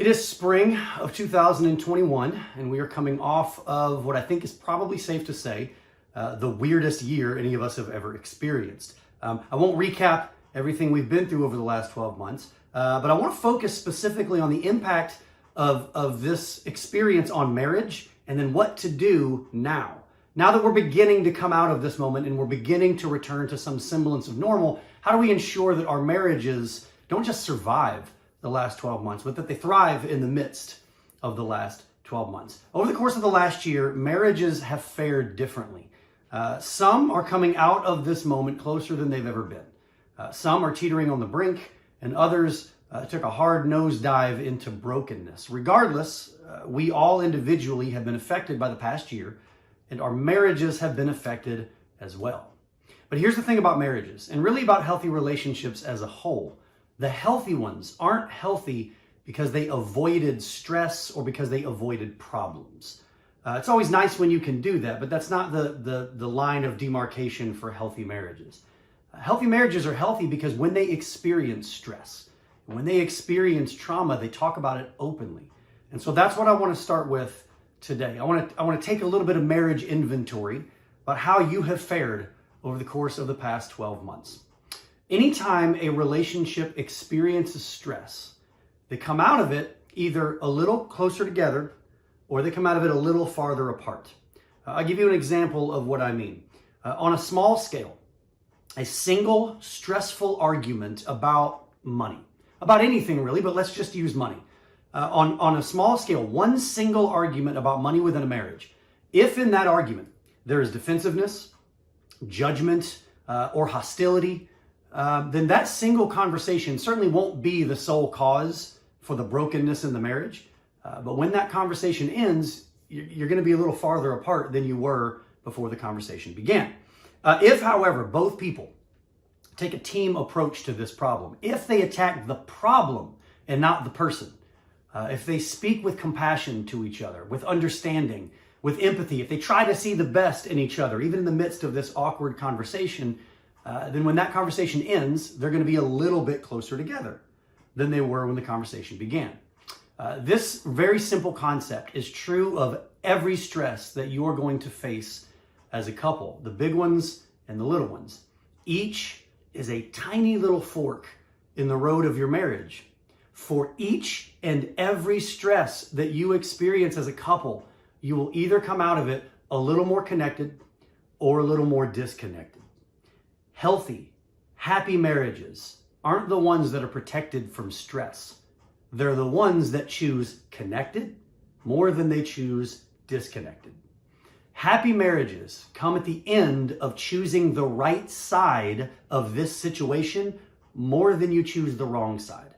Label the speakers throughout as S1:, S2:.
S1: It is spring of 2021, and we are coming off of what I think is probably safe to say the weirdest year any of us have ever experienced. I won't recap everything we've been through over the last 12 months, but I want to focus specifically on the impact of this experience on marriage and then what to do now. Now that we're beginning to come out of this moment and we're beginning to return to some semblance of normal, how do we ensure that our marriages don't just survive the last 12 months, but that they thrive in the midst of the last 12 months? Over the course of the last year, marriages have fared differently. Some are coming out of this moment closer than they've ever been. Some are teetering on the brink, and others took a hard nosedive into brokenness. Regardless, we all individually have been affected by the past year, and our marriages have been affected as well. But here's the thing about marriages, and really about healthy relationships as a whole. The healthy ones aren't healthy because they avoided stress or because they avoided problems. It's always nice when you can do that, but that's not the line of demarcation for healthy marriages. Healthy marriages are healthy because when they experience stress, when they experience trauma, they talk about it openly. And so that's what I want to start with today. I want to take a little bit of marriage inventory about how you have fared over the course of the past 12 months. Anytime a relationship experiences stress, they come out of it either a little closer together or they come out of it a little farther apart. I'll give you an example of what I mean. On a small scale, a single stressful argument about money, about anything really, but let's just use money. On a small scale, one single argument about money within a marriage, if in that argument there is defensiveness, judgment, or hostility, then that single conversation certainly won't be the sole cause for the brokenness in the marriage. But when that conversation ends, you're going to be a little farther apart than you were before the conversation began. If, however, both people take a team approach to this problem, if they attack the problem and not the person, if they speak with compassion to each other, with understanding, with empathy, if they try to see the best in each other, even in the midst of this awkward conversation, then when that conversation ends, they're going to be a little bit closer together than they were when the conversation began. This very simple concept is true of every stress that you are going to face as a couple, the big ones and the little ones. Each is a tiny little fork in the road of your marriage. For each and every stress that you experience as a couple, you will either come out of it a little more connected or a little more disconnected. Healthy, happy marriages aren't the ones that are protected from stress. They're the ones that choose connected more than they choose disconnected. Happy marriages come at the end of choosing the right side of this situation more than you choose the wrong side.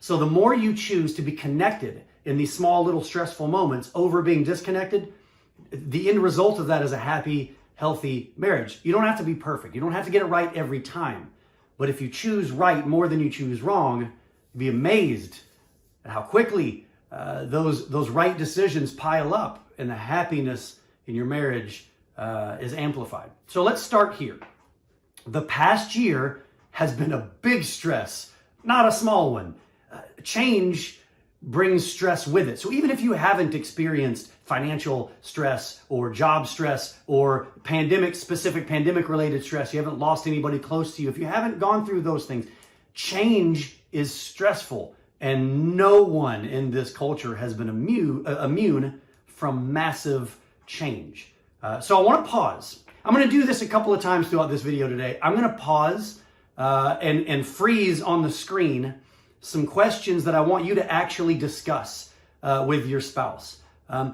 S1: So the more you choose to be connected in these small little stressful moments over being disconnected, the end result of that is a happy, healthy marriage. You don't have to be perfect. You don't have to get it right every time. But if you choose right more than you choose wrong, you'll be amazed at how quickly those right decisions pile up and the happiness in your marriage is amplified. So let's start here. The past year has been a big stress, not a small one. Change brings stress with it. So even if you haven't experienced financial stress or job stress or specific pandemic related stress, you haven't lost anybody close to you, if you haven't gone through those things, change is stressful. And no one in this culture has been immune from massive change. So I want to pause. I'm going to do this a couple of times throughout this video today. I'm going to pause and freeze on the screen some questions that I want you to actually discuss with your spouse.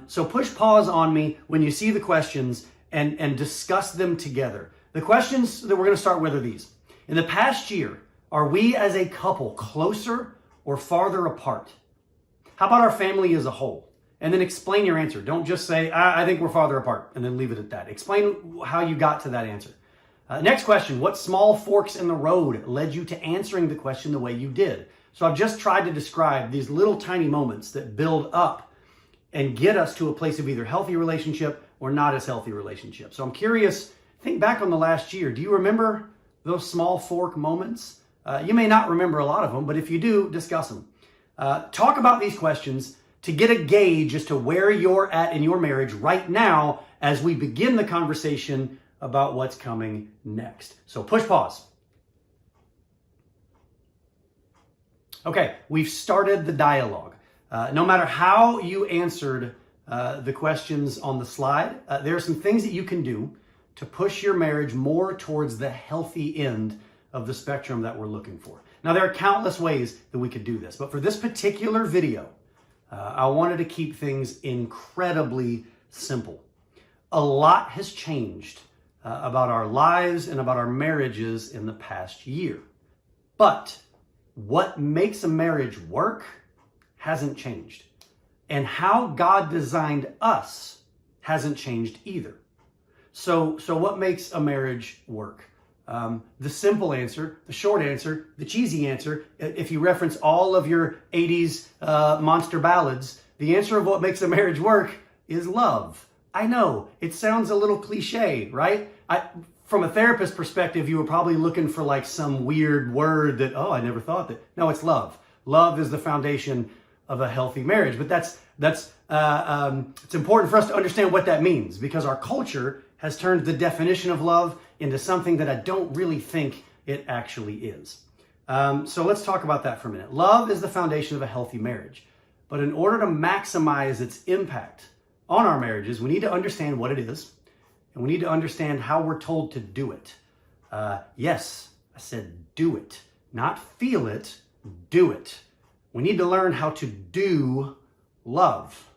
S1: So push pause on me when you see the questions and discuss them together. The questions that we're going to start with are these. In the past year, are we as a couple closer or farther apart? How about our family as a whole? And then explain your answer. Don't just say, I think we're farther apart, and then leave it at that. Explain how you got to that answer. Next question, what small forks in the road led you to answering the question the way you did? So I've just tried to describe these little tiny moments that build up and get us to a place of either healthy relationship or not as healthy relationship. So I'm curious, think back on the last year. Do you remember those small fork moments? You may not remember a lot of them, but if you do, discuss them. Talk about these questions to get a gauge as to where you're at in your marriage right now as we begin the conversation about what's coming next. So push pause. Okay, we've started the dialogue. No matter how you answered the questions on the slide, there are some things that you can do to push your marriage more towards the healthy end of the spectrum that we're looking for. Now, there are countless ways that we could do this, but for this particular video, I wanted to keep things incredibly simple. A lot has changed about our lives and about our marriages in the past year. But what makes a marriage work hasn't changed. And how God designed us hasn't changed either. So what makes a marriage work? The simple answer, the short answer, the cheesy answer, if you reference all of your 80s monster ballads, the answer of what makes a marriage work is love. I know, it sounds a little cliche, right? From a therapist perspective, you were probably looking for like some weird word that, oh, I never thought that. No, it's love. Love is the foundation of a healthy marriage. But it's important for us to understand what that means, because our culture has turned the definition of love into something that I don't really think it actually is. So let's talk about that for a minute. Love is the foundation of a healthy marriage. But in order to maximize its impact on our marriages, we need to understand what it is, and we need to understand how we're told to do it. Yes, I said do it, not feel it, do it. We need to learn how to do love.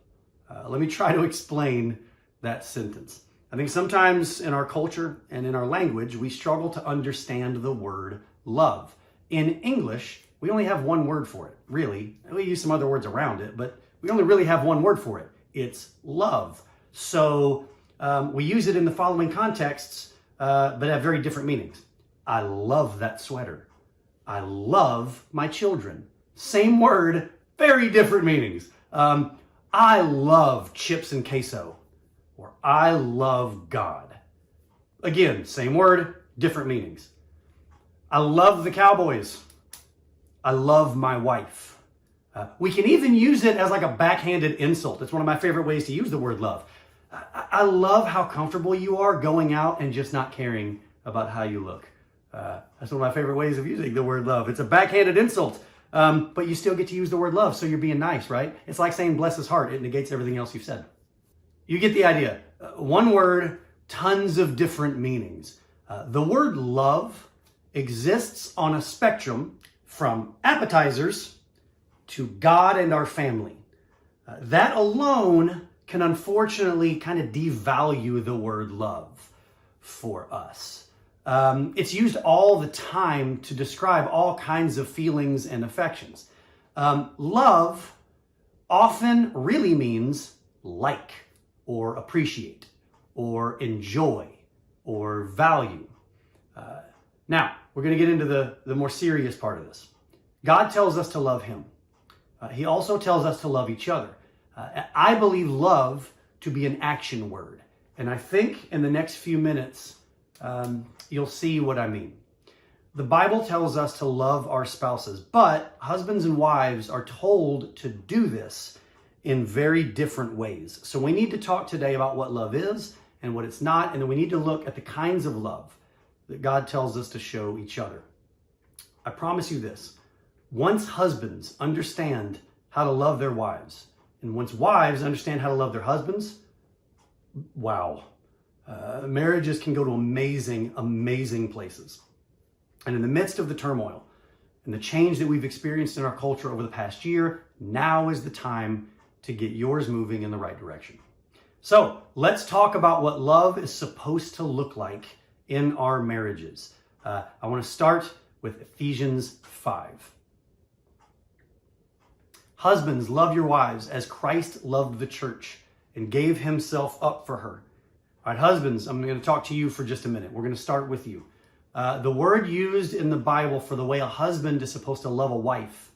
S1: Let me try to explain that sentence. I think sometimes in our culture and in our language, we struggle to understand the word love. In English, we only have one word for it, really. We use some other words around it, but we only really have one word for it. It's love. So we use it in the following contexts, but have very different meanings. I love that sweater. I love my children. Same word, very different meanings. I love chips and queso, or I love God. Again, same word, different meanings. I love the Cowboys. I love my wife. We can even use it as like a backhanded insult. It's one of my favorite ways to use the word love. I love how comfortable you are going out and just not caring about how you look. That's one of my favorite ways of using the word love. It's a backhanded insult, but you still get to use the word love, so you're being nice, right? It's like saying bless his heart. It negates everything else you've said. You get the idea. One word, tons of different meanings. The word love exists on a spectrum from appetizers to God and our family. That alone can unfortunately kind of devalue the word love for us. It's used all the time to describe all kinds of feelings and affections. Love often really means like, or appreciate, or enjoy, or value. Now, we're going to get into the more serious part of this. God tells us to love him. He also tells us to love each other. I believe love to be an action word. And I think in the next few minutes, you'll see what I mean. The Bible tells us to love our spouses, but husbands and wives are told to do this in very different ways. So we need to talk today about what love is and what it's not, and then we need to look at the kinds of love that God tells us to show each other. I promise you this. Once husbands understand how to love their wives, and once wives understand how to love their husbands, wow. Marriages can go to amazing, amazing places. And in the midst of the turmoil and the change that we've experienced in our culture over the past year, now is the time to get yours moving in the right direction. So let's talk about what love is supposed to look like in our marriages. I want to start with Ephesians 5. Husbands, love your wives as Christ loved the church and gave himself up for her. All right, husbands, I'm going to talk to you for just a minute. We're going to start with you. The word used in the Bible for the way a husband is supposed to love a wife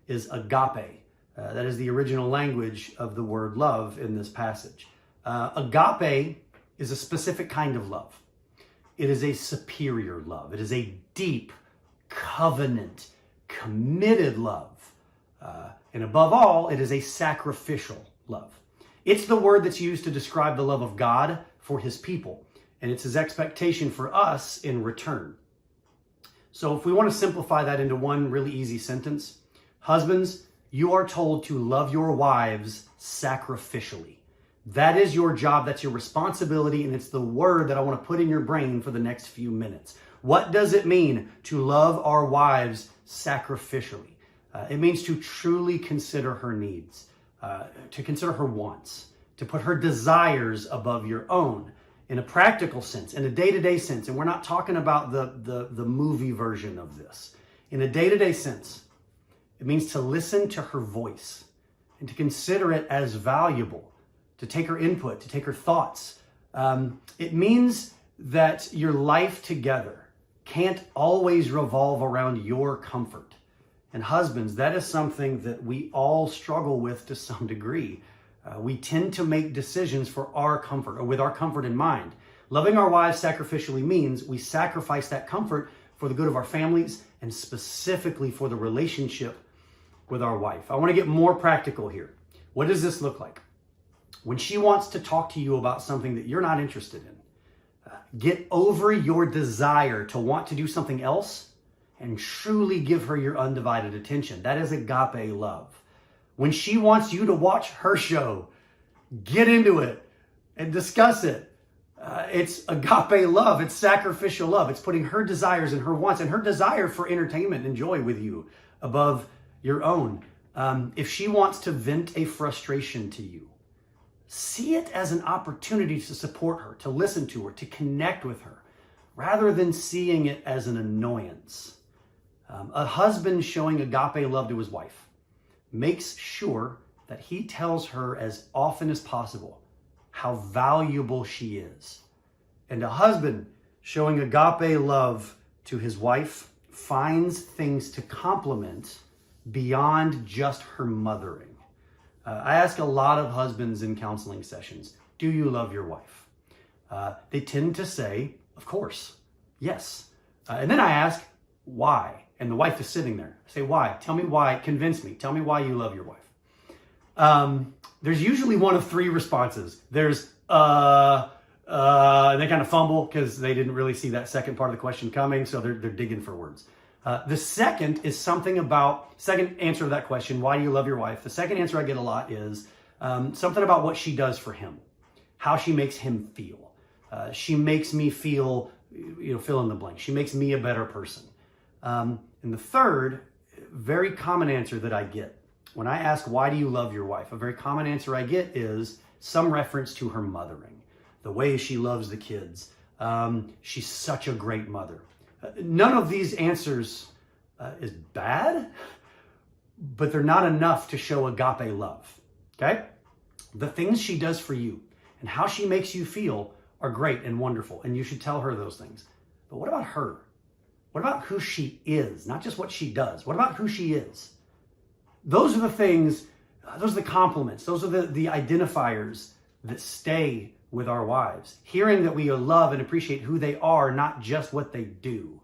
S1: is agape. That is the original language of the word love in this passage. Agape is a specific kind of love. It is a superior love. It is a deep, covenant, committed love. And above all, it is a sacrificial love. It's the word that's used to describe the love of God for his people. And it's his expectation for us in return. So if we want to simplify that into one really easy sentence, husbands, you are told to love your wives sacrificially. That is your job. That's your responsibility. And it's the word that I want to put in your brain for the next few minutes. What does it mean to love our wives sacrificially? It means to truly consider her needs, to consider her wants, to put her desires above your own in a practical sense, in a day-to-day sense. And we're not talking about the movie version of this. In a day-to-day sense, it means to listen to her voice and to consider it as valuable, to take her input, to take her thoughts. It means that your life together can't always revolve around your comfort. And husbands, that is something that we all struggle with to some degree. We tend to make decisions for our comfort or with our comfort in mind. Loving our wives sacrificially means we sacrifice that comfort for the good of our families and specifically for the relationship with our wife. I want to get more practical here. What does this look like? When she wants to talk to you about something that you're not interested in, get over your desire to want to do something else and truly give her your undivided attention. That is agape love. When she wants you to watch her show, get into it and discuss it. It's agape love. It's sacrificial love. It's putting her desires and her wants and her desire for entertainment and joy with you above your own. If she wants to vent a frustration to you, see it as an opportunity to support her, to listen to her, to connect with her, rather than seeing it as an annoyance. A husband showing agape love to his wife makes sure that he tells her as often as possible how valuable she is. And a husband showing agape love to his wife finds things to compliment beyond just her mothering. I ask a lot of husbands in counseling sessions, do you love your wife? They tend to say, of course, yes. And then I ask, why? And the wife is sitting there. I say, why? Tell me why. Convince me. Tell me why you love your wife. There's usually one of three responses. There's, and they kind of fumble because they didn't really see that second part of the question coming, so they're digging for words. The second is second answer to that question, why do you love your wife? The second answer I get a lot is something about what she does for him, how she makes him feel. She makes me feel, fill in the blank. She makes me a better person. And the third, very common answer that I get when I ask, why do you love your wife? A very common answer I get is some reference to her mothering, the way she loves the kids. She's such a great mother. None of these answers is bad, but they're not enough to show agape love, okay? The things she does for you and how she makes you feel are great and wonderful, and you should tell her those things. But what about her? What about who she is? Not just what she does. What about who she is? Those are the things, those are the compliments, those are the identifiers that stay with our wives. Hearing that we love and appreciate who they are, not just what they do,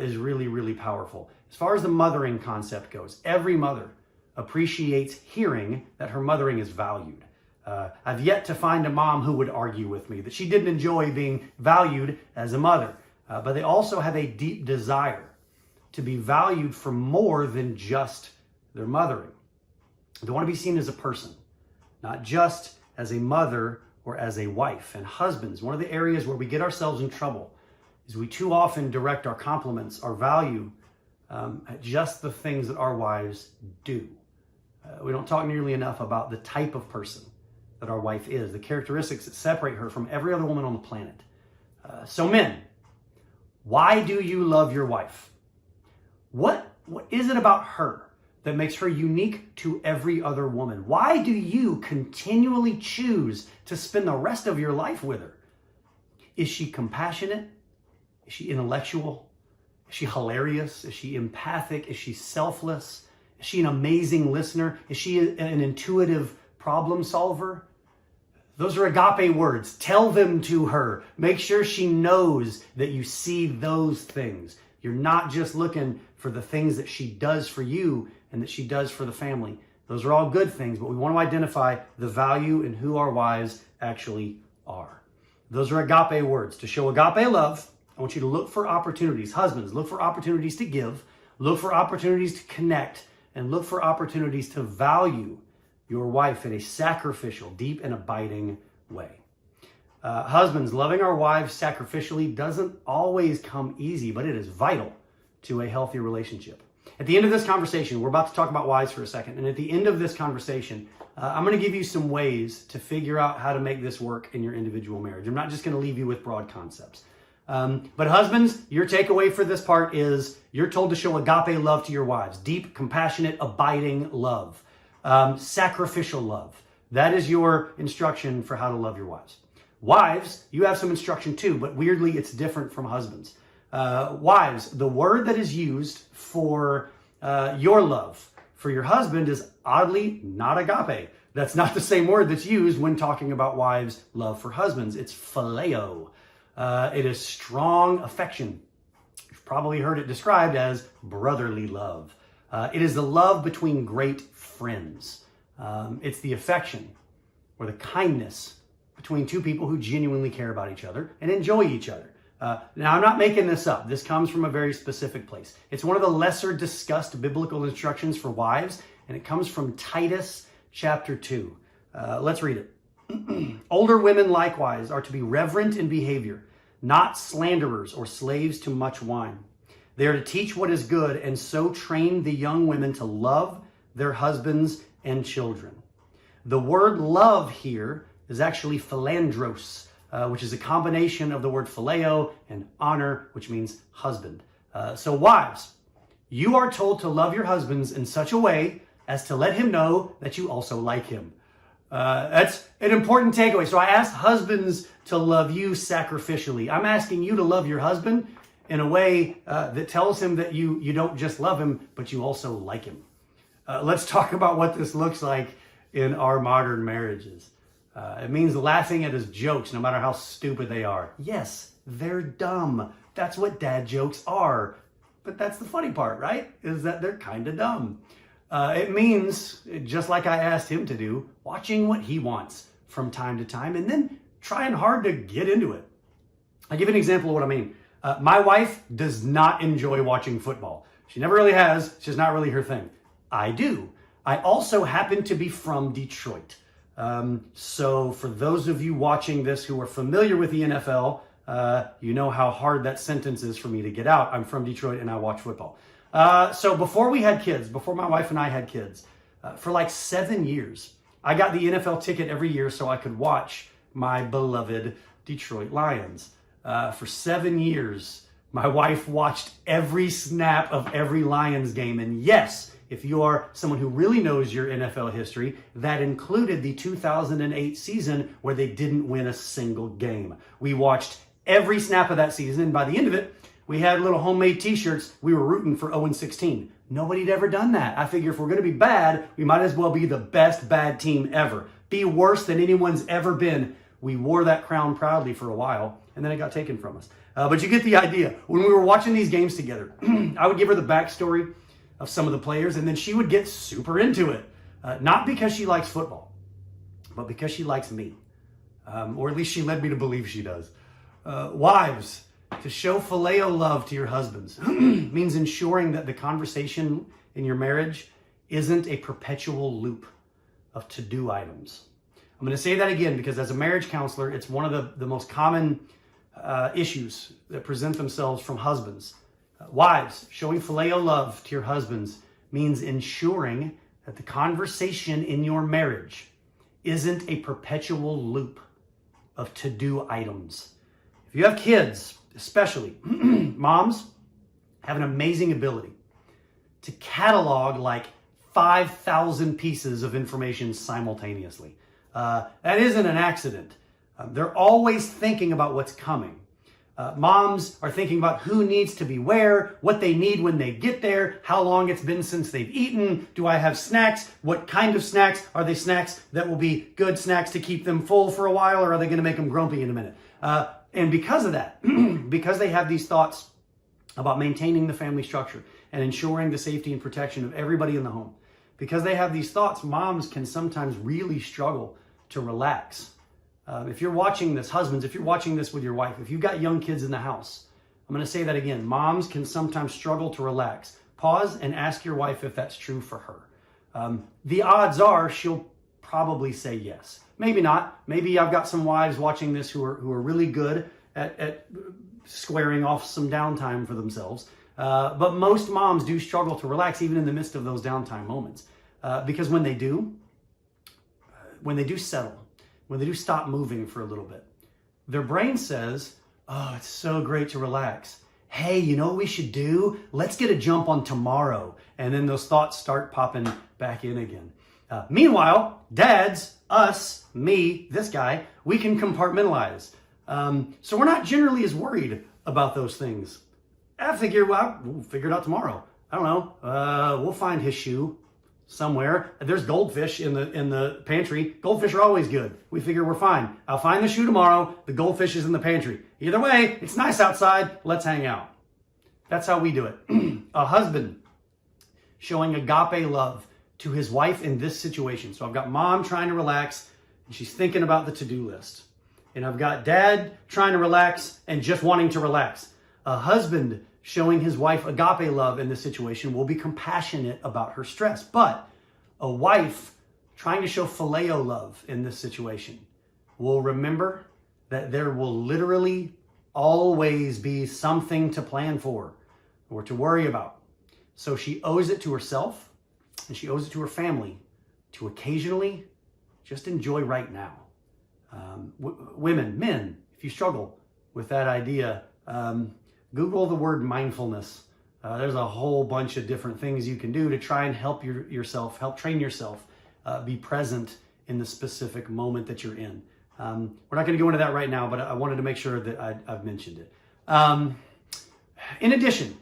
S1: is really, really powerful. As far as the mothering concept goes, every mother appreciates hearing that her mothering is valued. I've yet to find a mom who would argue with me that she didn't enjoy being valued as a mother. But they also have a deep desire to be valued for more than just their mothering. They want to be seen as a person, not just as a mother or as a wife. And husbands, one of the areas where we get ourselves in trouble is we too often direct our compliments, our value, at just the things that our wives do. We don't talk nearly enough about the type of person that our wife is, the characteristics that separate her from every other woman on the planet. So men, why do you love your wife? What is it about her that makes her unique to every other woman? Why do you continually choose to spend the rest of your life with her? Is she compassionate? Is she intellectual? Is she hilarious? Is she empathic? Is she selfless? Is she an amazing listener? Is she an intuitive problem solver? Those are agape words. Tell them to her. Make sure she knows that you see those things. You're not just looking for the things that she does for you and that she does for the family. Those are all good things, but we want to identify the value in who our wives actually are. Those are agape words. To show agape love, I want you to look for opportunities. Husbands, look for opportunities to give, look for opportunities to connect, and look for opportunities to value your wife in a sacrificial, deep, and abiding way. Husbands, loving our wives sacrificially doesn't always come easy, but it is vital to a healthy relationship. At the end of this conversation, we're about to talk about wives for a second, and at the end of this conversation, I'm going to give you some ways to figure out how to make this work in your individual marriage. I'm not just going to leave you with broad concepts. But husbands, your takeaway for this part is you're told to show agape love to your wives. Deep, compassionate, abiding love. Sacrificial love. That is your instruction for how to love your wives. Wives, you have some instruction too, but weirdly it's different from husbands. Wives, the word that is used for your love for your husband is oddly not agape. That's not the same word that's used when talking about wives' love for husbands. It's fellaio. It is strong affection. You've probably heard it described as brotherly love. It is the love between great friends. It's the affection or the kindness between two people who genuinely care about each other and enjoy each other. Now, I'm not making this up. This comes from a very specific place. It's one of the lesser discussed biblical instructions for wives, and it comes from Titus chapter 2. Let's read it. Older women likewise are to be reverent in behavior, not slanderers or slaves to much wine. They are to teach what is good and so train the young women to love their husbands and children. The word love here is actually philandros, which is a combination of the word phileo and honor, which means husband. So wives, you are told to love your husbands in such a way as to let him know that you also like him. That's an important takeaway. So I asked husbands to love you sacrificially. I'm asking you to love your husband in a way that tells him that you don't just love him, but you also like him. Let's talk about what this looks like in our modern marriages. It means laughing at his jokes, no matter how stupid they are. Yes, they're dumb. That's what dad jokes are. But that's the funny part, right? Is that they're kind of dumb. It means, just like I asked him to do, watching what he wants from time to time and then trying hard to get into it. I'll give you an example of what I mean. My wife does not enjoy watching football. She never really has. It's just not really her thing. I do. I also happen to be from Detroit. So for those of you watching this who are familiar with the NFL, you know how hard that sentence is for me to get out. I'm from Detroit and I watch football. So before we had kids, before my wife and I had kids, for like 7 years, I got the NFL ticket every year so I could watch my beloved Detroit Lions. For 7 years, my wife watched every snap of every Lions game. And yes, if you are someone who really knows your NFL history, that included the 2008 season where they didn't win a single game. We watched every snap of that season, and by the end of it, we had little homemade t-shirts. We were rooting for 0-16. Nobody had ever done that. I figure if we're going to be bad, we might as well be the best bad team ever. Be worse than anyone's ever been. We wore that crown proudly for a while, and then it got taken from us. But you get the idea. When we were watching these games together, I would give her the backstory of some of the players, and then she would get super into it. Not because she likes football, but because she likes me. Or at least she led me to believe she does. Wives, to show phileo love to your husbands means ensuring that the conversation in your marriage isn't a perpetual loop of to-do items. I'm going to say that again because as a marriage counselor, it's one of the most common issues that present themselves from husbands. Wives, showing phileo love to your husbands means ensuring that the conversation in your marriage isn't a perpetual loop of to-do items. If you have kids, especially, moms have an amazing ability to catalog like 5,000 pieces of information simultaneously. That isn't an accident. They're always thinking about what's coming. Moms are thinking about who needs to be where, what they need when they get there, how long it's been since they've eaten, do I have snacks, what kind of snacks, are they snacks that will be good snacks to keep them full for a while, or are they going to make them grumpy in a minute? And because of that, because they have these thoughts about maintaining the family structure and ensuring the safety and protection of everybody in the home. Because they have these thoughts, moms can sometimes really struggle to relax. If you're watching this, husbands, if you're watching this with your wife, if you've got young kids in the house, I'm going to say that again. Moms can sometimes struggle to relax. Pause and ask your wife if that's true for her. The odds are she'll probably say yes. Maybe not. Maybe I've got some wives watching this who are really good at squaring off some downtime for themselves. But most moms do struggle to relax even in the midst of those downtime moments. Because when they do settle, when they do stop moving for a little bit, their brain says, oh, it's so great to relax. Hey, you know what we should do? Let's get a jump on tomorrow. And then those thoughts start popping back in again. Meanwhile, dads, us, me, this guy, we can compartmentalize. So we're not generally as worried about those things. I figure, well, we'll figure it out tomorrow. I don't know. We'll find his shoe somewhere. There's goldfish in the pantry. Goldfish are always good. We figure we're fine. I'll find the shoe tomorrow. The goldfish is in the pantry. Either way, it's nice outside. Let's hang out. That's how we do it. A husband showing agape love to his wife in this situation. So I've got mom trying to relax and she's thinking about the to-do list. And I've got dad trying to relax and just wanting to relax. A husband showing his wife agape love in this situation will be compassionate about her stress. But a wife trying to show fellaio love in this situation will remember that there will literally always be something to plan for or to worry about. So she owes it to herself and she owes it to her family to occasionally just enjoy right now. Women, men, if you struggle with that idea, Google the word mindfulness. There's a whole bunch of different things you can do to try and help help train yourself, be present in the specific moment that you're in. We're not going to go into that right now, but I wanted to make sure that I've mentioned it. In addition,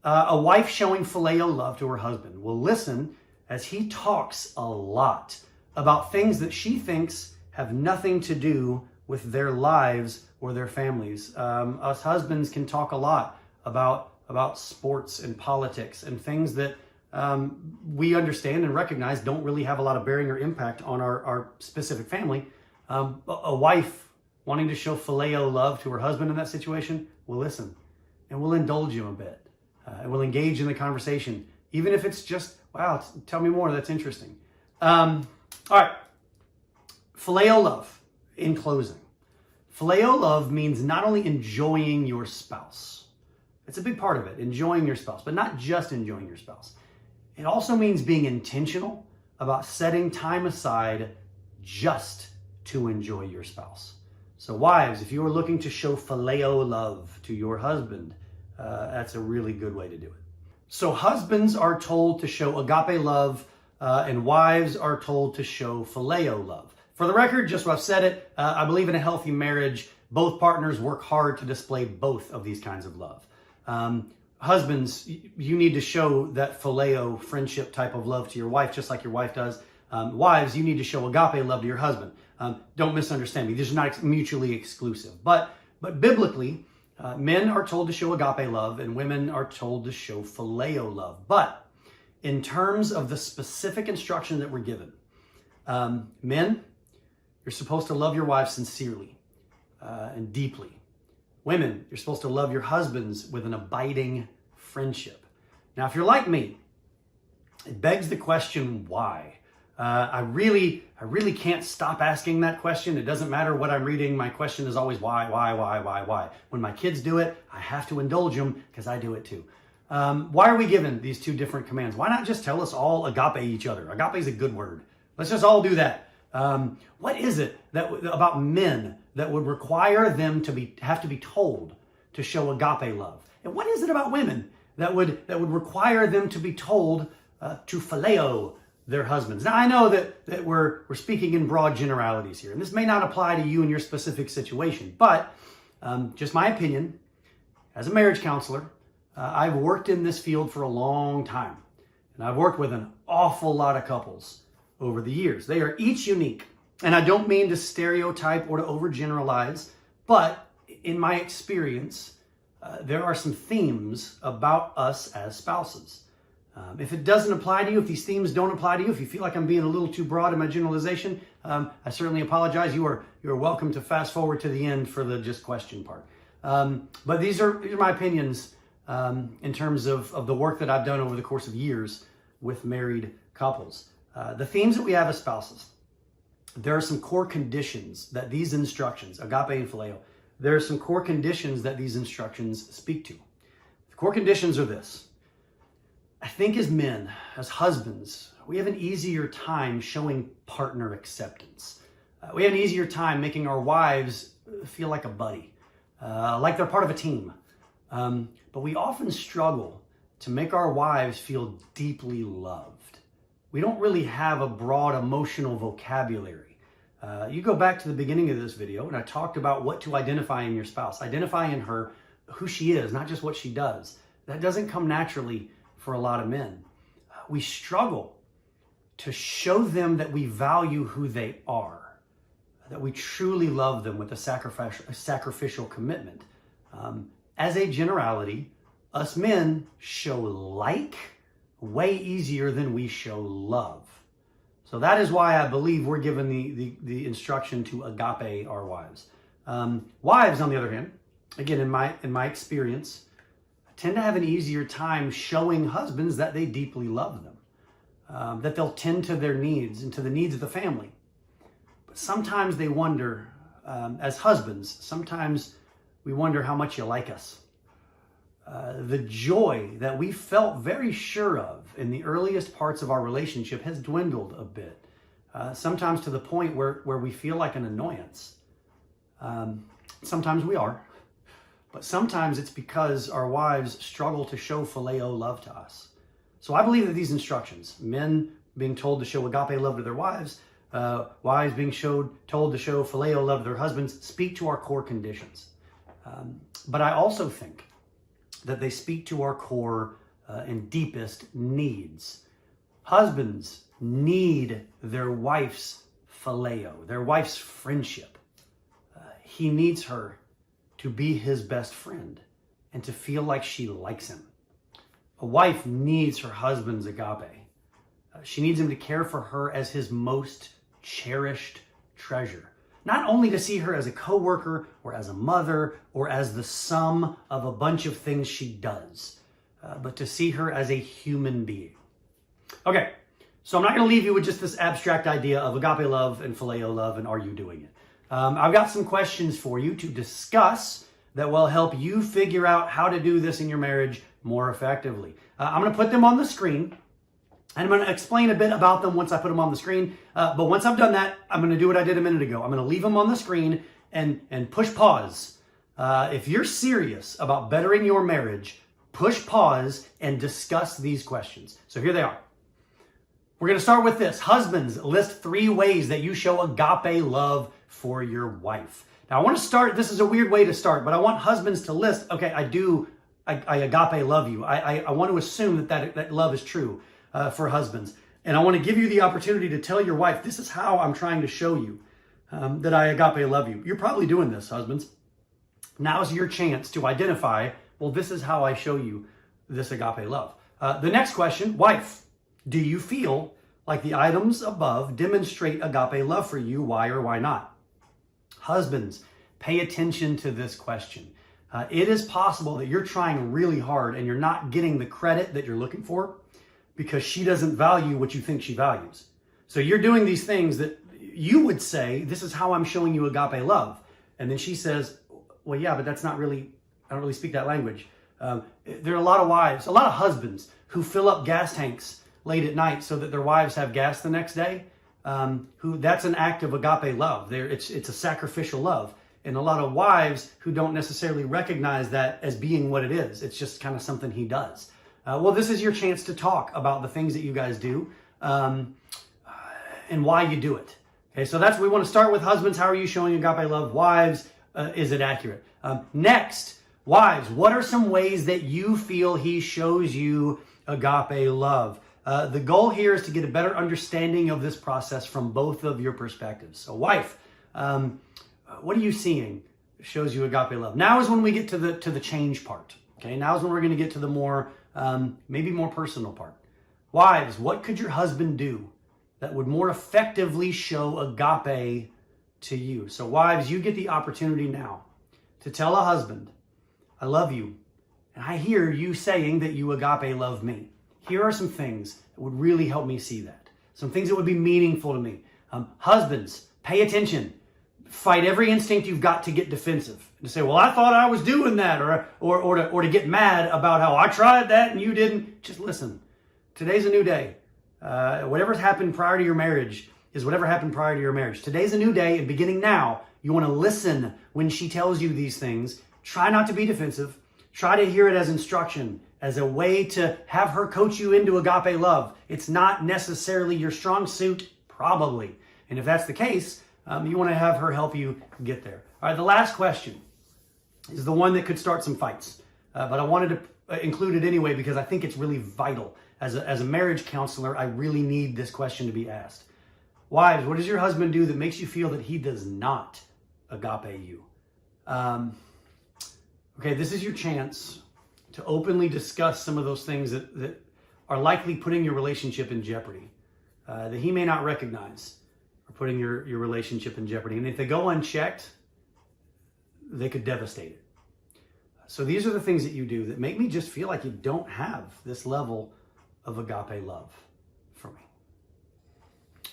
S1: a wife showing phileo love to her husband will listen as he talks a lot about things that she thinks have nothing to do with their lives or their families. Us husbands can talk a lot about sports and politics and things that we understand and recognize don't really have a lot of bearing or impact on our specific family. A wife wanting to show phileo love to her husband in that situation will listen and will indulge him a bit. And will engage in the conversation, even if it's just, wow, tell me more, that's interesting. All right, phileo love, in closing. Phileo love means not only enjoying your spouse. It's a big part of it, enjoying your spouse, but not just enjoying your spouse. It also means being intentional about setting time aside just to enjoy your spouse. So wives, if you are looking to show phileo love to your husband, that's a really good way to do it. So husbands are told to show agape love, and wives are told to show phileo love. For the record, just what I've said it, I believe in a healthy marriage, both partners work hard to display both of these kinds of love. Husbands, you need to show that phileo friendship type of love to your wife, just like your wife does. Wives, you need to show agape love to your husband. Don't misunderstand me. This is not mutually exclusive. But biblically, men are told to show agape love and women are told to show phileo love. But in terms of the specific instruction that we're given, men, you're supposed to love your wives sincerely and deeply. Women, you're supposed to love your husbands with an abiding friendship. Now, if you're like me, it begs the question, why? I really can't stop asking that question. It doesn't matter what I'm reading. My question is always why? When my kids do it, I have to indulge them because I do it too. Why are we given these two different commands? Why not just tell us all agape each other? Agape is a good word. Let's just all do that. What is it about men that would require them to have to be told to show agape love? And what is it about women that would require them to be told to phileo their husbands? Now, I know that we're speaking in broad generalities here, and this may not apply to you in your specific situation, but just my opinion, as a marriage counselor, I've worked in this field for a long time, and I've worked with an awful lot of couples over the years. They are each unique, and I don't mean to stereotype or to overgeneralize, but in my experience, there are some themes about us as spouses. If it doesn't apply to you, if these themes don't apply to you, if you feel like I'm being a little too broad in my generalization, I certainly apologize. You are welcome to fast forward to the end for the just question part. But these are my opinions in terms of the work that I've done over the course of years with married couples. The themes that we have as spouses, there are some core conditions that these instructions, agape and phileo, there are some core conditions that these instructions speak to. The core conditions are this. I think as men, as husbands, we have an easier time showing partner acceptance. We have an easier time making our wives feel like a buddy, like they're part of a team. But we often struggle to make our wives feel deeply loved. We don't really have a broad emotional vocabulary. You go back to the beginning of this video and I talked about what to identify in your spouse. Identify in her who she is, not just what she does. That doesn't come naturally for a lot of men. We struggle to show them that we value who they are, that we truly love them with a sacrificial commitment. As a generality, us men show like way easier than we show love. So that is why I believe we're given the instruction to agape our wives. Wives, on the other hand, again, in my experience, tend to have an easier time showing husbands that they deeply love them, that they'll tend to their needs and to the needs of the family. But sometimes they wonder, as husbands, sometimes we wonder how much you like us. The joy that we felt very sure of in the earliest parts of our relationship has dwindled a bit, sometimes to the point where we feel like an annoyance. Sometimes we are, but sometimes it's because our wives struggle to show phileo love to us. So I believe that these instructions, men being told to show agape love to their wives, wives being told to show phileo love to their husbands, speak to our core conditions. But I also think that they speak to our core and deepest needs. Husbands need their wife's phileo, their wife's friendship. He needs her to be his best friend and to feel like she likes him. A wife needs her husband's agape. She needs him to care for her as his most cherished treasure. Not only to see her as a coworker or as a mother or as the sum of a bunch of things she does, but to see her as a human being. Okay, so I'm not going to leave you with just this abstract idea of agape love and phileo love and are you doing it? I've got some questions for you to discuss that will help you figure out how to do this in your marriage more effectively. I'm going to put them on the screen. And I'm going to explain a bit about them once I put them on the screen. But once I've done that, I'm going to do what I did a minute ago. I'm going to leave them on the screen and push pause. If you're serious about bettering your marriage, push pause and discuss these questions. So here they are. We're going to start with this. Husbands, list 3 ways that you show agape love for your wife. Now I want to start, this is a weird way to start, but I want husbands to list, okay, I agape love you. I want to assume that love is true. For husbands. And I want to give you the opportunity to tell your wife, this is how I'm trying to show you that I agape love you. You're probably doing this, husbands. Now's your chance to identify, well, this is how I show you this agape love. The next question, wife, do you feel like the items above demonstrate agape love for you? Why or why not? Husbands, pay attention to this question. It is possible that you're trying really hard and you're not getting the credit that you're looking for, because she doesn't value what you think she values. So you're doing these things that you would say, this is how I'm showing you agape love. And then she says, well, yeah, but that's not really, I don't really speak that language. There are a lot of wives, a lot of husbands who fill up gas tanks late at night so that their wives have gas the next day. That's an act of agape love. It's a sacrificial love. And a lot of wives who don't necessarily recognize that as being what it is. It's just kind of something he does. Well, this is your chance to talk about the things that you guys do and why you do it. Okay, so we want to start with husbands. How are you showing agape love? Wives, is it accurate? Next, wives, what are some ways that you feel he shows you agape love? The goal here is to get a better understanding of this process from both of your perspectives. So wife, what are you seeing shows you agape love. Now is when we get to the change part. Okay, now is when we're going to get to the more, maybe more personal part. Wives, what could your husband do that would more effectively show agape to you? So wives, you get the opportunity now to tell a husband, I love you, and I hear you saying that you agape love me. Here are some things that would really help me see that. Some things that would be meaningful to me. Husbands, pay attention. Fight every instinct you've got to get defensive. To say, well, I thought I was doing that, or to get mad about how I tried that and you didn't. Just listen. Today's a new day. Whatever's happened prior to your marriage is whatever happened prior to your marriage. Today's a new day, and beginning now, you want to listen when she tells you these things. Try not to be defensive. Try to hear it as instruction, as a way to have her coach you into agape love. It's not necessarily your strong suit, probably. And if that's the case, you want to have her help you get there. All right, the last question is the one that could start some fights. But I wanted to include it anyway because I think it's really vital. As a marriage counselor, I really need this question to be asked. Wives, what does your husband do that makes you feel that he does not agape you? Okay, this is your chance to openly discuss some of those things that are likely putting your relationship in jeopardy, that he may not recognize are putting your relationship in jeopardy. And if they go unchecked, they could devastate it. So these are the things that you do that make me just feel like you don't have this level of agape love for me.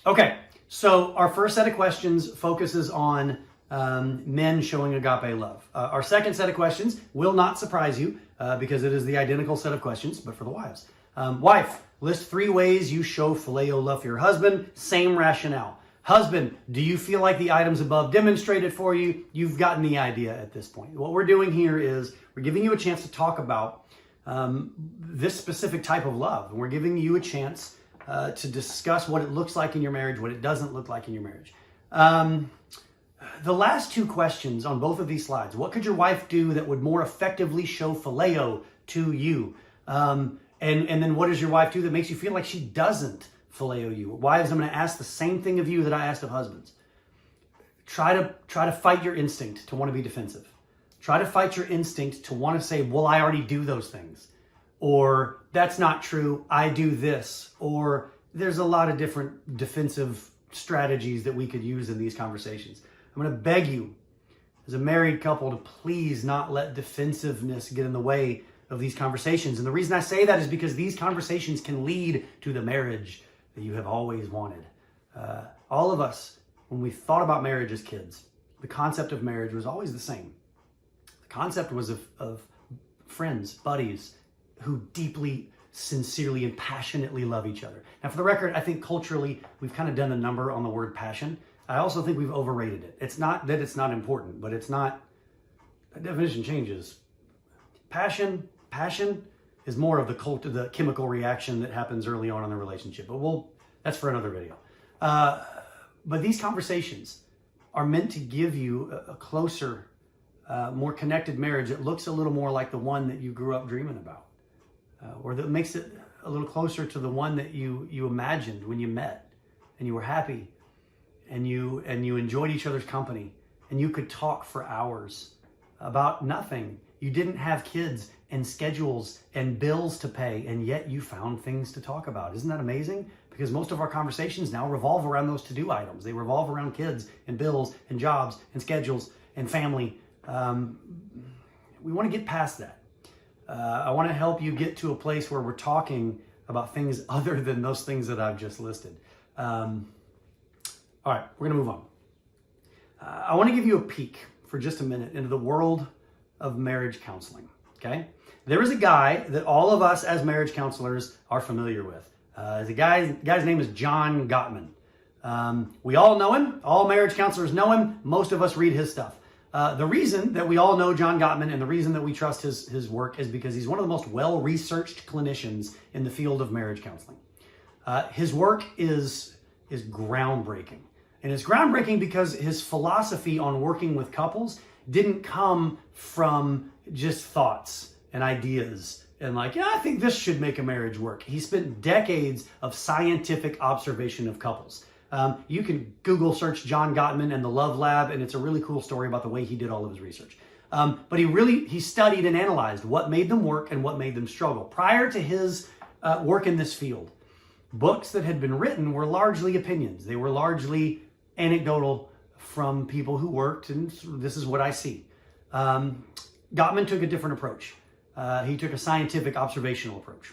S1: Okay, so our first set of questions focuses on men showing agape love. Our second set of questions will not surprise you because it is the identical set of questions, but for the wives. Wife, list 3 ways you show fellaio love for your husband. Same rationale. Husband, do you feel like the items above demonstrated for you? You've gotten the idea at this point. What we're doing here is we're giving you a chance to talk about this specific type of love. And we're giving you a chance to discuss what it looks like in your marriage, what it doesn't look like in your marriage. The last 2 questions on both of these slides, what could your wife do that would more effectively show fellaio to you? And then what does your wife do that makes you feel like she doesn't fellaio you? Wives, I'm going to ask the same thing of you that I asked of husbands. Try to fight your instinct to want to be defensive. Try to fight your instinct to want to say, well, I already do those things. Or that's not true, I do this. Or there's a lot of different defensive strategies that we could use in these conversations. I'm going to beg you as a married couple to please not let defensiveness get in the way of these conversations. And the reason I say that is because these conversations can lead to the marriage that you have always wanted. All of us, when we thought about marriage as kids, the concept of marriage was always the same. The concept was of friends, buddies, who deeply, sincerely, and passionately love each other. Now, for the record, I think culturally, we've kind of done a number on the word passion. I also think we've overrated it. It's not that it's not important, but it's not, the definition changes. Passion is more of the chemical reaction that happens early on in the relationship. But that's for another video. But these conversations are meant to give you a closer, more connected marriage that looks a little more like the one that you grew up dreaming about, or that makes it a little closer to the one that you imagined when you met and you were happy and you enjoyed each other's company and you could talk for hours about nothing. You didn't have kids and schedules and bills to pay, and yet you found things to talk about. Isn't that amazing? Because most of our conversations now revolve around those to-do items. They revolve around kids and bills and jobs and schedules and family. We want to get past that. I want to help you get to a place where we're talking about things other than those things that I've just listed. All right, we're going to move on. I want to give you a peek for just a minute into the world of marriage counseling, okay? There is a guy that all of us as marriage counselors are familiar with. The guy's name is John Gottman. We all know him. All marriage counselors know him. Most of us read his stuff. The reason that we all know John Gottman and the reason that we trust his work is because he's one of the most well-researched clinicians in the field of marriage counseling. His work is groundbreaking. And it's groundbreaking because his philosophy on working with couples didn't come from just thoughts and ideas and like, yeah, I think this should make a marriage work. He spent decades of scientific observation of couples. You can Google search John Gottman and the Love Lab, and it's a really cool story about the way he did all of his research. But he studied and analyzed what made them work and what made them struggle. Prior to his work in this field, books that had been written were largely opinions. They were largely anecdotal from people who worked, and this is what I see. Gottman took a different approach. He took a scientific observational approach.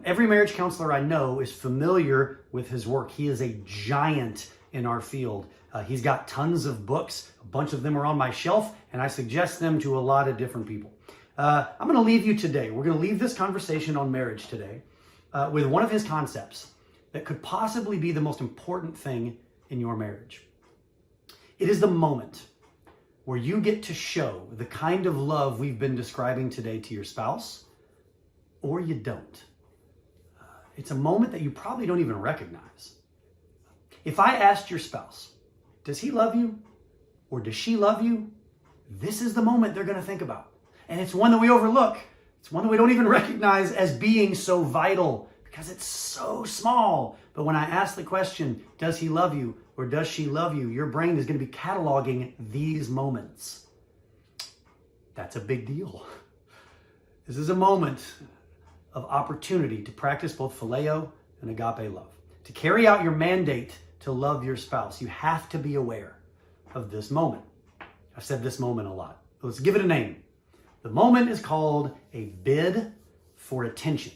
S1: Every marriage counselor I know is familiar with his work. He is a giant in our field. He's got tons of books. A bunch of them are on my shelf, and I suggest them to a lot of different people. I'm going to leave you today. We're going to leave this conversation on marriage today with one of his concepts that could possibly be the most important thing in your marriage. It is the moment where you get to show the kind of love we've been describing today to your spouse, or you don't. It's a moment that you probably don't even recognize. If I asked your spouse, does he love you or does she love you? This is the moment they're going to think about. And it's one that we overlook. It's one that we don't even recognize as being so vital because it's so small. But when I ask the question, does he love you or does she love you? Your brain is going to be cataloging these moments. That's a big deal. This is a moment of opportunity to practice both fellaio and agape love. To carry out your mandate to love your spouse, you have to be aware of this moment. I've said this moment a lot. Let's give it a name. The moment is called a bid for attention.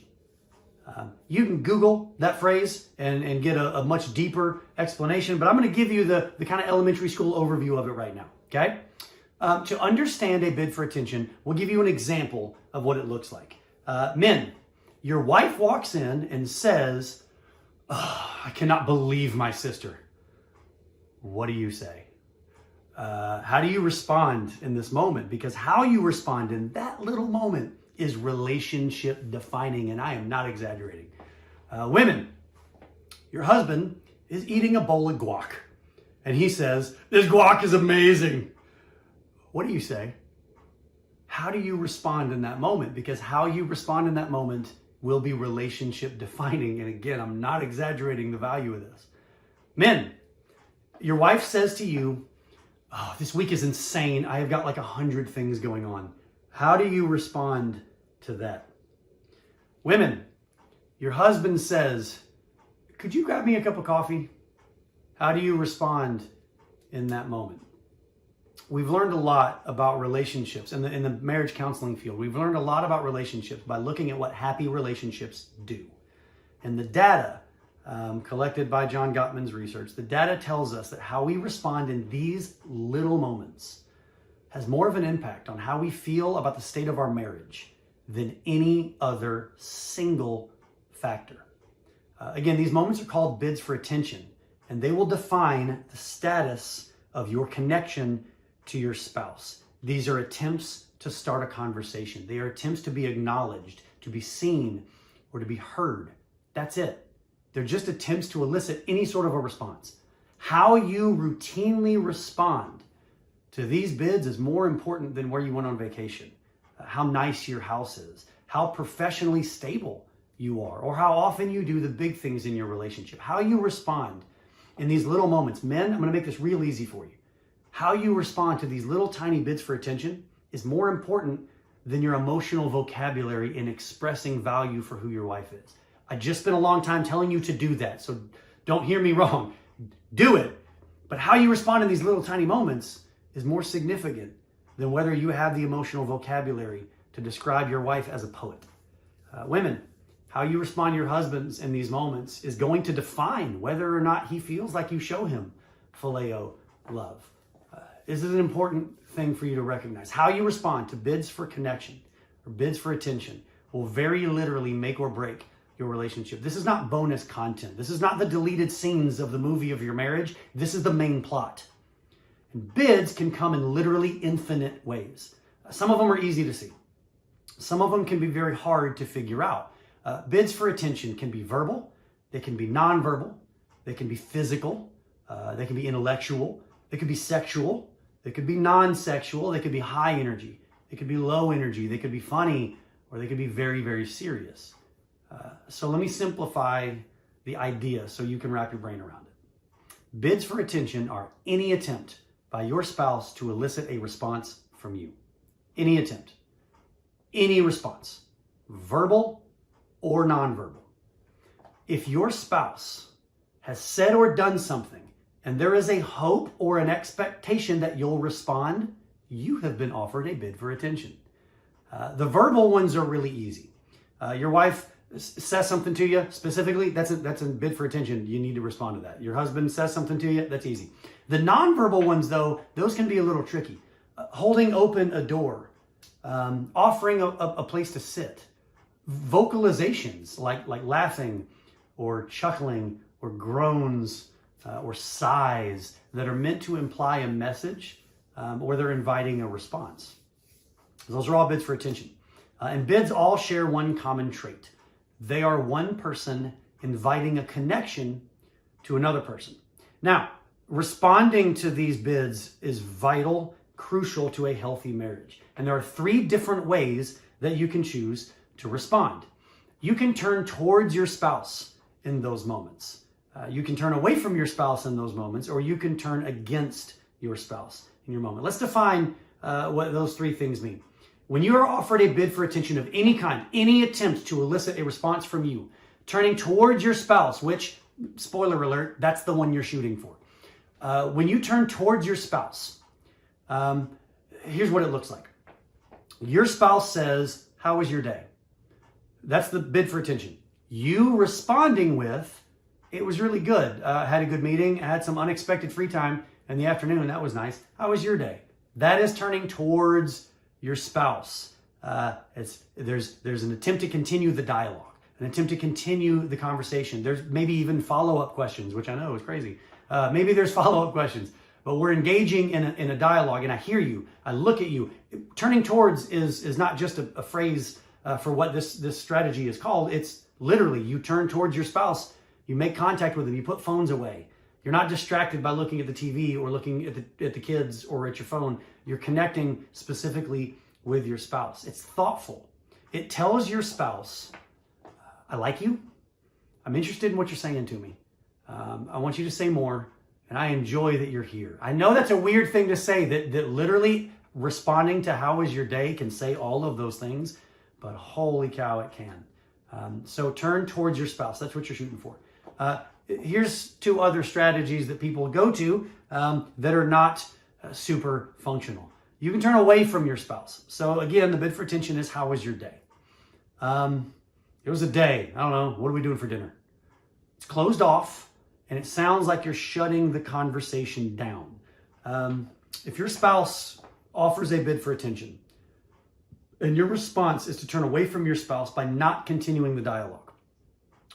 S1: You can Google that phrase and get a much deeper explanation, but I'm going to give you the kind of elementary school overview of it right now, okay? To understand a bid for attention, we'll give you an example of what it looks like. Men, your wife walks in and says, "Oh, I cannot believe my sister." What do you say? How do you respond in this moment? Because how you respond in that little moment is relationship defining, and I am not exaggerating. Women, your husband is eating a bowl of guac, and he says, "This guac is amazing." What do you say? How do you respond in that moment? Because how you respond in that moment will be relationship defining. And again, I'm not exaggerating the value of this. Men, your wife says to you, "Oh, this week is insane. I have got like 100 things going on." How do you respond to that? Women, your husband says, "Could you grab me a cup of coffee?" How do you respond in that moment? We've learned a lot about relationships in the marriage counseling field. We've learned a lot about relationships by looking at what happy relationships do. And the data collected by John Gottman's research, the data tells us that how we respond in these little moments has more of an impact on how we feel about the state of our marriage than any other single factor. Again, these moments are called bids for attention, and they will define the status of your connection to your spouse. These are attempts to start a conversation. They are attempts to be acknowledged, to be seen, or to be heard. That's it. They're just attempts to elicit any sort of a response. How you routinely respond to these bids is more important than where you went on vacation, how nice your house is, how professionally stable you are, or how often you do the big things in your relationship. How you respond in these little moments. Men, I'm going to make this real easy for you. How you respond to these little tiny bids for attention is more important than your emotional vocabulary in expressing value for who your wife is. I just spent a long time telling you to do that, so don't hear me wrong. Do it. But how you respond in these little tiny moments is more significant than whether you have the emotional vocabulary to describe your wife as a poet. Women, how you respond to your husbands in these moments is going to define whether or not he feels like you show him fellaio love. This is an important thing for you to recognize. How you respond to bids for connection or bids for attention will very literally make or break your relationship. This is not bonus content. This is not the deleted scenes of the movie of your marriage. This is the main plot. And bids can come in literally infinite ways. Some of them are easy to see. Some of them can be very hard to figure out. Bids for attention can be verbal. They can be nonverbal. They can be physical. They can be intellectual. They could be sexual. They could be non-sexual. They could be high energy. They could be low energy. They could be funny, or they could be very, very serious. So let me simplify the idea so you can wrap your brain around it. Bids for attention are any attempt by your spouse to elicit a response from you. Any attempt. Any response. Verbal or nonverbal. If your spouse has said or done something and there is a hope or an expectation that you'll respond, you have been offered a bid for attention. The verbal ones are really easy. Your wife says something to you specifically, that's a bid for attention. You need to respond to that. Your husband says something to you, that's easy. The nonverbal ones, though, those can be a little tricky. Holding open a door, offering a place to sit, vocalizations like laughing or chuckling or groans or sighs that are meant to imply a message or they're inviting a response. Those are all bids for attention. And bids all share one common trait. They are one person inviting a connection to another person. Now, responding to these bids is vital, crucial to a healthy marriage. And there are 3 different ways that you can choose to respond. You can turn towards your spouse in those moments. You can turn away from your spouse in those moments, or you can turn against your spouse in your moment. Let's define what those 3 things mean. When you are offered a bid for attention of any kind, any attempt to elicit a response from you, turning towards your spouse, which, spoiler alert, that's the one you're shooting for. When you turn towards your spouse, here's what it looks like. Your spouse says, "How was your day?" That's the bid for attention. You responding with, "It was really good. Had a good meeting, had some unexpected free time in the afternoon. That was nice. How was your day?" That is turning towards your spouse. There's an attempt to continue the dialogue, an attempt to continue the conversation. There's maybe even follow-up questions, which I know is crazy. Maybe there's follow-up questions, but we're engaging in a dialogue, and I hear you, I look at you. Turning towards is not just a phrase for what this strategy is called. It's literally you turn towards your spouse, you make contact with them, you put phones away. You're not distracted by looking at the TV or looking at the kids or at your phone. You're connecting specifically with your spouse. It's thoughtful. It tells your spouse, "I like you. I'm interested in what you're saying to me. I want you to say more, and I enjoy that you're here." I know that's a weird thing to say, that literally responding to "how was your day" can say all of those things, but holy cow, it can. So turn towards your spouse. That's what you're shooting for. Here's 2 other strategies that people go to that are not super functional. You can turn away from your spouse. So again, the bid for attention is, "How was your day?" It was a day. I don't know. What are we doing for dinner? It's closed off, and it sounds like you're shutting the conversation down. If your spouse offers a bid for attention, and your response is to turn away from your spouse by not continuing the dialogue,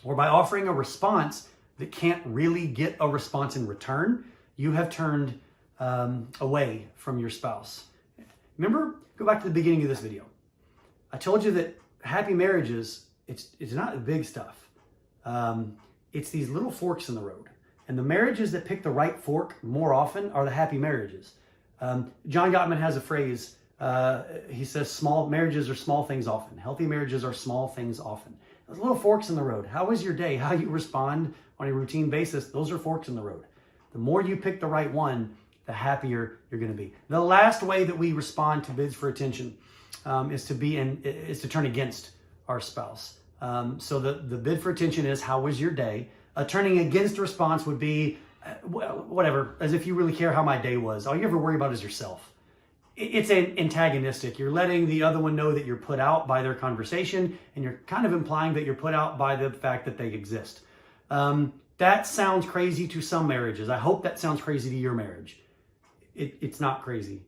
S1: or by offering a response that can't really get a response in return, you have turned away from your spouse. Remember, go back to the beginning of this video. I told you that happy marriages, it's not the big stuff. It's these little forks in the road. And the marriages that pick the right fork more often are the happy marriages. John Gottman has a phrase. He says, "Small marriages are small things often. Healthy marriages are small things often." Those little forks in the road. How was your day? How you respond on a routine basis, those are forks in the road. The more you pick the right one, the happier you're going to be. The last way that we respond to bids for attention is to turn against our spouse. So the bid for attention is, "How was your day?" A turning against response would be, "Well, whatever," as if you really care how my day was. All you ever worry about is yourself. It's antagonistic. You're letting the other one know that you're put out by their conversation, and you're kind of implying that you're put out by the fact that they exist. That sounds crazy to some marriages. I hope that sounds crazy to your marriage. It's not crazy.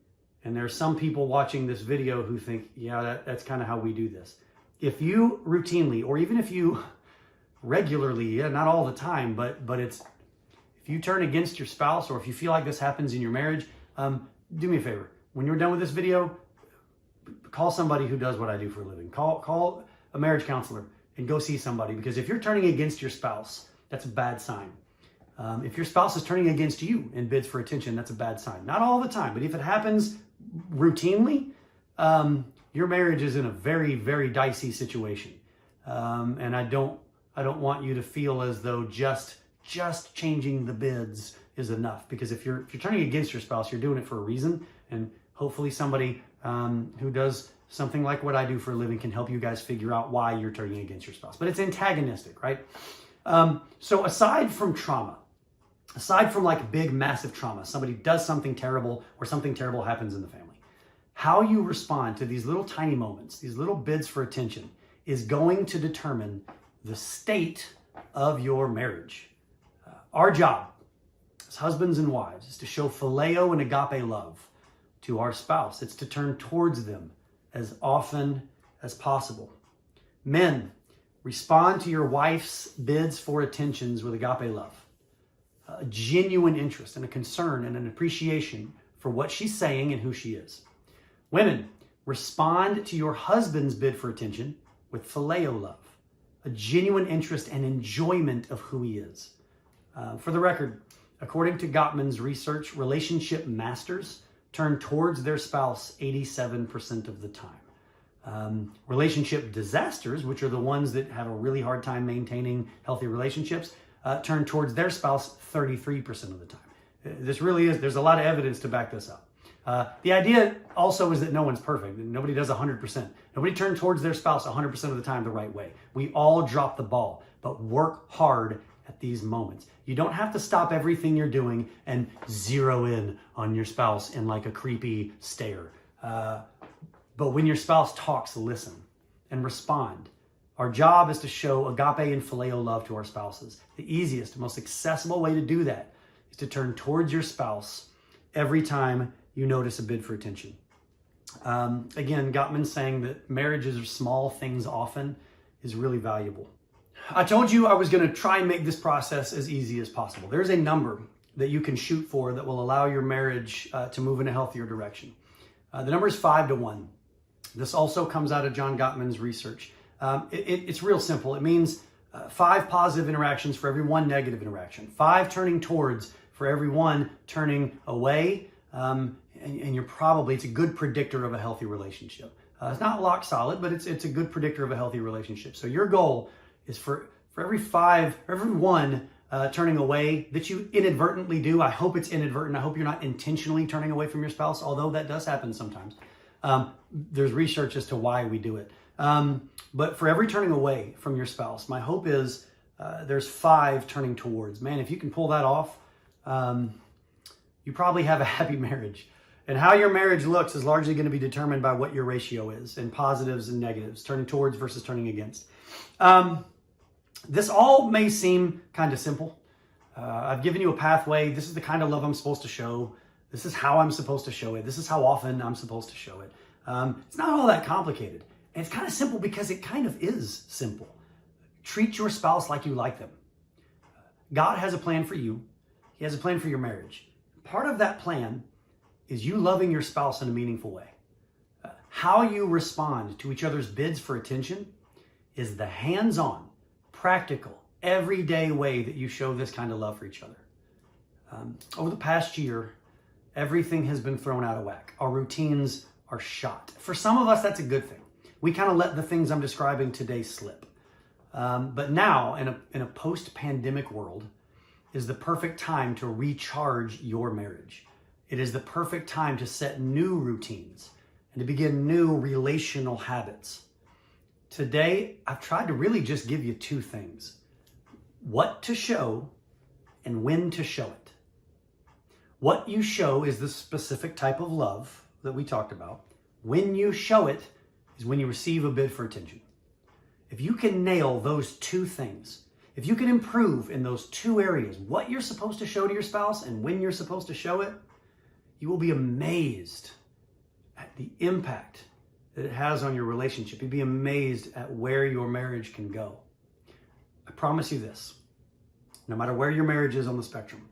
S1: And there are some people watching this video who think, yeah, that's kind of how we do this. If you routinely, or even if you regularly, not all the time, but if you turn against your spouse, or if you feel like this happens in your marriage, do me a favor. When you're done with this video, call somebody who does what I do for a living. Call a marriage counselor and go see somebody, because if you're turning against your spouse, that's a bad sign. If your spouse is turning against you in bids for attention, that's a bad sign. Not all the time, but if it happens routinely, your marriage is in a very, very dicey situation. And I don't want you to feel as though just changing the bids is enough. Because if you're turning against your spouse, you're doing it for a reason. And hopefully somebody who does something like what I do for a living can help you guys figure out why you're turning against your spouse. But it's antagonistic, right? So aside from trauma, aside from like big, massive trauma, somebody does something terrible or something terrible happens in the family, how you respond to these little tiny moments, these little bids for attention, is going to determine the state of your marriage. Our job as husbands and wives is to show fellaio and agape love to our spouse. It's to turn towards them as often as possible. Men, respond to your wife's bids for attentions with agape love. A genuine interest and a concern and an appreciation for what she's saying and who she is. Women, respond to your husband's bid for attention with fellaio love. A genuine interest and enjoyment of who he is. For the record, according to Gottman's research, relationship masters turn towards their spouse 87% of the time. Relationship disasters, which are the ones that have a really hard time maintaining healthy relationships, turn towards their spouse 33% of the time. This really is, there's a lot of evidence to back this up. The idea also is that no one's perfect. Nobody does 100%. Nobody turns towards their spouse 100% of the time the right way. We all drop the ball, but work hard at these moments. You don't have to stop everything you're doing and zero in on your spouse in like a creepy stare. But when your spouse talks, listen and respond. Our job is to show agape and phileo love to our spouses. The easiest, most accessible way to do that is to turn towards your spouse every time you notice a bid for attention. Again, Gottman saying that marriages are small things often is really valuable. I told you I was going to try and make this process as easy as possible. There's a number that you can shoot for that will allow your marriage to move in a healthier direction. The number is 5 to 1. This also comes out of John Gottman's research. It's real simple. It means 5 positive interactions for every 1 negative interaction. 5 turning towards for every 1 turning away. And it's a good predictor of a healthy relationship. It's not rock solid, but it's a good predictor of a healthy relationship. So your goal is for every 5, for every 1 turning away that you inadvertently do. I hope it's inadvertent. I hope you're not intentionally turning away from your spouse, although that does happen sometimes. There's research as to why we do it. But for every turning away from your spouse, my hope is there's 5 turning towards. Man, if you can pull that off, you probably have a happy marriage. And how your marriage looks is largely going to be determined by what your ratio is in positives and negatives, turning towards versus turning against. This all may seem kind of simple. I've given you a pathway. This is the kind of love I'm supposed to show. This is how I'm supposed to show it. This is how often I'm supposed to show it. It's not all that complicated. And it's kind of simple because it kind of is simple. Treat your spouse like you like them. God has a plan for you. He has a plan for your marriage. Part of that plan is you loving your spouse in a meaningful way. How you respond to each other's bids for attention is the hands-on, practical, everyday way that you show this kind of love for each other. Over the past year, everything has been thrown out of whack. Our routines are shot. For some of us, that's a good thing. We kind of let the things I'm describing today slip. But now, in a post-pandemic world, is the perfect time to recharge your marriage. It is the perfect time to set new routines and to begin new relational habits. Today, I've tried to really just give you 2 things. What to show and when to show it. What you show is the specific type of love that we talked about. When you show it is when you receive a bid for attention. If you can nail those 2 things, if you can improve in those 2 areas, what you're supposed to show to your spouse and when you're supposed to show it, you will be amazed at the impact that it has on your relationship. You'll be amazed at where your marriage can go. I promise you this, no matter where your marriage is on the spectrum,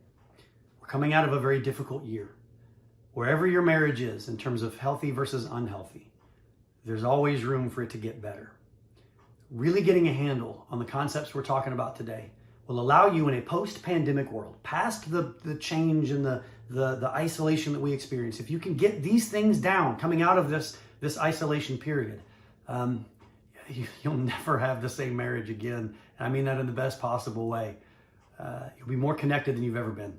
S1: we're coming out of a very difficult year. Wherever your marriage is in terms of healthy versus unhealthy, there's always room for it to get better. Really getting a handle on the concepts we're talking about today will allow you in a post-pandemic world, past the change and the isolation that we experience. If you can get these things down coming out of this isolation period, you'll never have the same marriage again. And I mean that in the best possible way. You'll be more connected than you've ever been.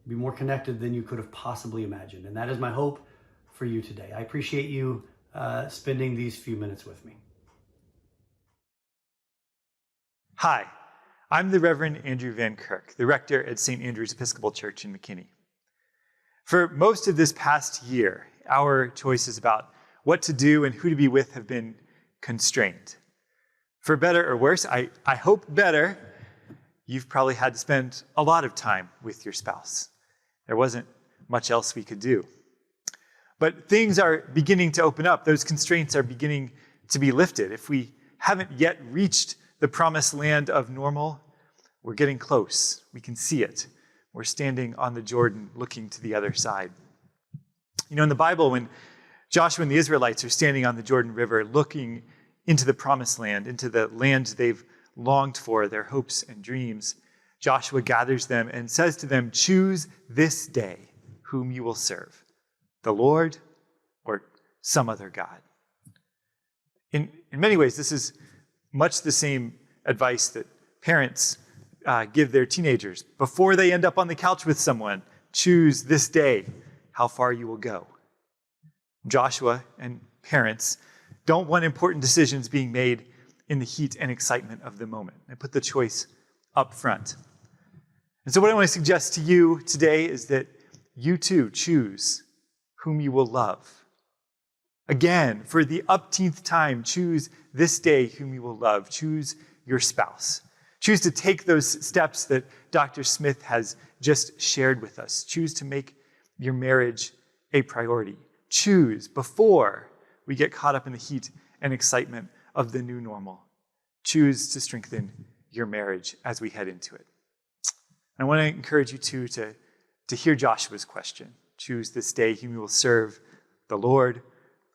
S1: be more connected than you could have possibly imagined. And that is my hope for you today. I appreciate you spending these few minutes with me.
S2: Hi, I'm the Rev Andrew Van Kirk, the rector at St. Andrew's Episcopal Church in McKinney. For most of this past year, our choices about what to do and who to be with have been constrained. For better or worse, I hope better, you've probably had to spend a lot of time with your spouse. There wasn't much else we could do. But things are beginning to open up. Those constraints are beginning to be lifted. If we haven't yet reached the promised land of normal, we're getting close. We can see it. We're standing on the Jordan looking to the other side. You know, in the Bible, when Joshua and the Israelites are standing on the Jordan River looking into the promised land, into the land they've longed for, their hopes and dreams, Joshua gathers them and says to them, "Choose this day whom you will serve, the Lord or some other God." In many ways, this is much the same advice that parents give their teenagers before they end up on the couch with someone. Choose this day how far you will go. Joshua and parents don't want important decisions being made in the heat and excitement of the moment. They put the choice up front. And so what I want to suggest to you today is that you too choose whom you will love. Again, for the upteenth time, choose this day whom you will love. Choose your spouse. Choose to take those steps that Dr. Smith has just shared with us. Choose to make your marriage a priority. Choose before we get caught up in the heat and excitement of the new normal. Choose to strengthen your marriage as we head into it. And I want to encourage you too to hear Joshua's question. Choose this day whom you will serve, the Lord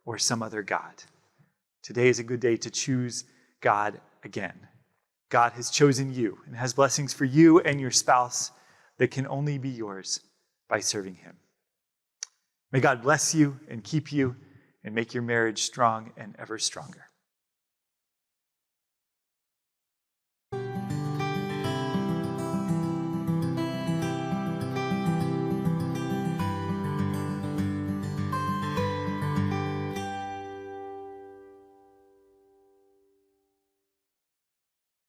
S2: or some other God. Today is a good day to choose God again. God has chosen you and has blessings for you and your spouse that can only be yours by serving him. May God bless you and keep you and make your marriage strong and ever stronger.